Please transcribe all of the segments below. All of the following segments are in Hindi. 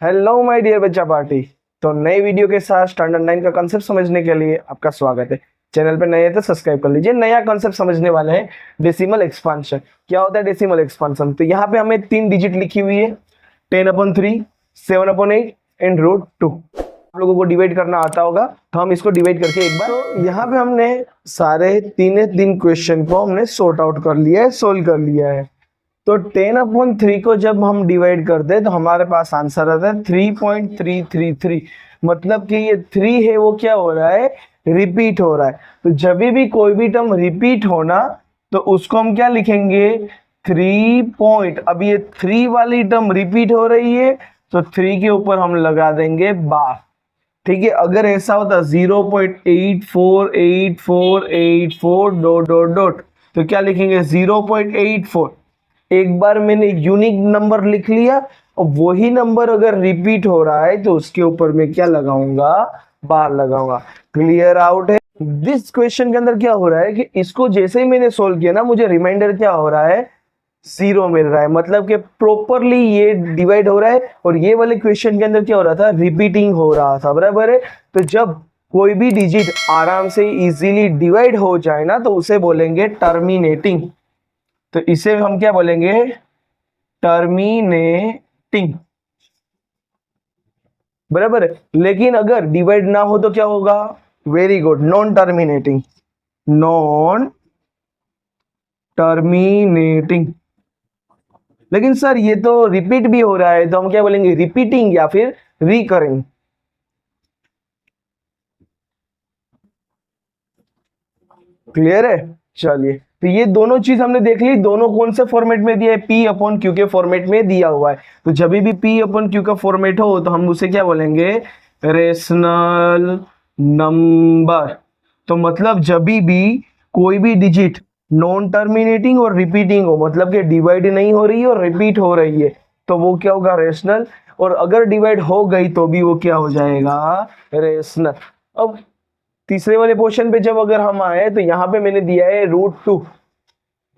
हेलो माय डियर बच्चा पार्टी। तो नई वीडियो के साथ स्टैंडर्ड 9 का कॉन्सेप्ट समझने के लिए आपका स्वागत है। चैनल पे नए हैं तो सब्सक्राइब कर लीजिए। नया कॉन्सेप्ट समझने वाले हैं डेसिमल एक्सपांशन। क्या होता है डेसिमल एक्सपांशन? तो यहाँ पे हमें 3 डिजिट लिखी हुई है 10/3, 7/8 एंड √2। आप लोगों को डिवाइड करना आता होगा तो हम इसको डिवाइड करके एक बार, तो यहाँ पे हमने सारे तीन क्वेश्चन को हमने सॉर्ट आउट कर लिया है, सोल्व कर लिया है। तो 10/3 को जब हम डिवाइड करते हैं तो हमारे पास आंसर आता है 3.333। मतलब कि ये 3 है वो क्या हो रहा है, रिपीट हो रहा है। तो जब भी कोई भी टर्म रिपीट होना तो उसको हम क्या लिखेंगे, 3 पॉइंट। अब ये 3 वाली टर्म रिपीट हो रही है तो 3 के ऊपर हम लगा देंगे बार। ठीक है, अगर ऐसा होता 0.848484 डॉट डॉट डॉट तो क्या लिखेंगे 0.84। एक बार मैंने यूनिक नंबर लिख लिया और वही नंबर अगर रिपीट हो रहा है तो उसके ऊपर मैं क्या लगाऊंगा, बार लगाऊंगा। क्लियर आउट है। दिस क्वेश्चन के अंदर क्या हो रहा है कि इसको जैसे ही मैंने सोल्व किया ना, मुझे रिमाइंडर क्या हो रहा है, 0 मिल रहा है। मतलब कि प्रॉपरली ये डिवाइड हो रहा है। और ये वाले क्वेश्चन के अंदर क्या हो रहा था, रिपीटिंग हो रहा था, बराबर है। तो जब कोई भी डिजिट आराम से इजीली डिवाइड हो जाए ना तो उसे बोलेंगे टर्मिनेटिंग। तो इसे हम क्या बोलेंगे, टर्मिनेटिंग, बराबर है। लेकिन अगर डिवाइड ना हो तो क्या होगा, very good, non terminating. Non terminating. लेकिन सर ये तो रिपीट भी हो रहा है तो हम क्या बोलेंगे, रिपीटिंग या फिर रिकरिंग। क्लियर है। चलिए, तो ये दोनों चीज हमने देख ली। दोनों कौन से फॉर्मेट में दिया है, P/Q के फॉर्मेट में दिया हुआ है। तो जब भी P/Q का फॉर्मेट हो तो हम उसे क्या बोलेंगे, रेशनल नंबर। तो मतलब जब भी कोई भी डिजिट नॉन टर्मिनेटिंग और रिपीटिंग हो, मतलब कि डिवाइड नहीं हो रही है और रिपीट हो रही है, तो वो क्या होगा, रेशनल। और अगर डिवाइड हो गई तो भी वो क्या हो जाएगा, रेशनल। अब तीसरे वाले पोर्शन पे जब अगर हम आए तो यहाँ पे मैंने दिया है √2।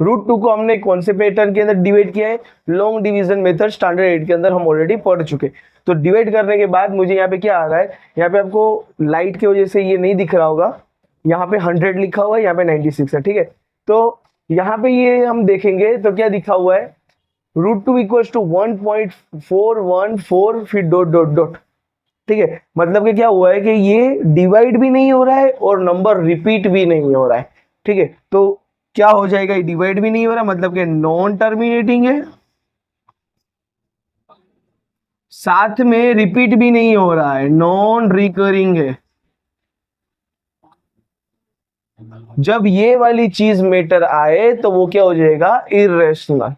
√2 को हमने कौन से पैटर्न के अंदर डिवाइड किया है, लॉन्ग डिवीजन मेथड स्टैंडर्ड 8 के अंदर हम ऑलरेडी पढ़ चुके। तो डिवाइड करने के बाद मुझे यहाँ पे क्या आ रहा है, यहाँ पे आपको लाइट की वजह से ये नहीं दिख रहा होगा, यहाँ पे 100 लिखा हुआ है, यहाँ पे 96 है। ठीक है, तो यहाँ पे ये हम देखेंगे तो क्या दिखा हुआ है, √2 = 1.414 फिर डॉट डॉट डॉट। ठीक है, मतलब कि क्या हुआ है कि ये डिवाइड भी नहीं हो रहा है और नंबर रिपीट भी नहीं हो रहा है। ठीक है, तो क्या हो जाएगा, ये डिवाइड भी नहीं हो रहा मतलब कि नॉन टर्मिनेटिंग है, साथ में रिपीट भी नहीं हो रहा है, नॉन रिकरिंग है। जब ये वाली चीज मैटर आए तो वो क्या हो जाएगा, इरेशनल।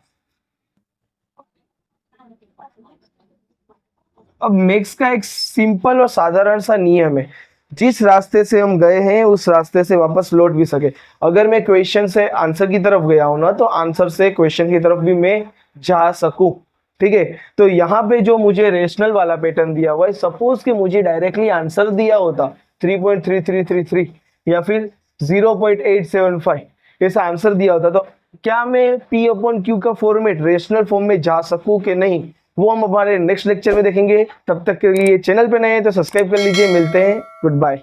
अब मैथ्स का एक सिंपल और साधारण सा नियम है, जिस रास्ते से हम गए हैं उस रास्ते से वापस लौट भी सके। अगर मैं क्वेश्चन से आंसर की तरफ गया हूं ना तो आंसर से क्वेश्चन की तरफ भी मैं जा सकूं। ठीक है, तो यहाँ पे जो मुझे रेशनल वाला पैटर्न दिया हुआ है, सपोज कि मुझे डायरेक्टली आंसर दिया होता 3.3333 या फिर 0.875, ऐसा आंसर दिया होता, तो क्या मैं P/Q का फॉर्मेट रेशनल फॉर्म में जा सकूं कि नहीं, वो हम हमारे नेक्स्ट लेक्चर में देखेंगे। तब तक के लिए चैनल पे नए हैं तो सब्सक्राइब कर लीजिए। मिलते हैं, गुड बाय।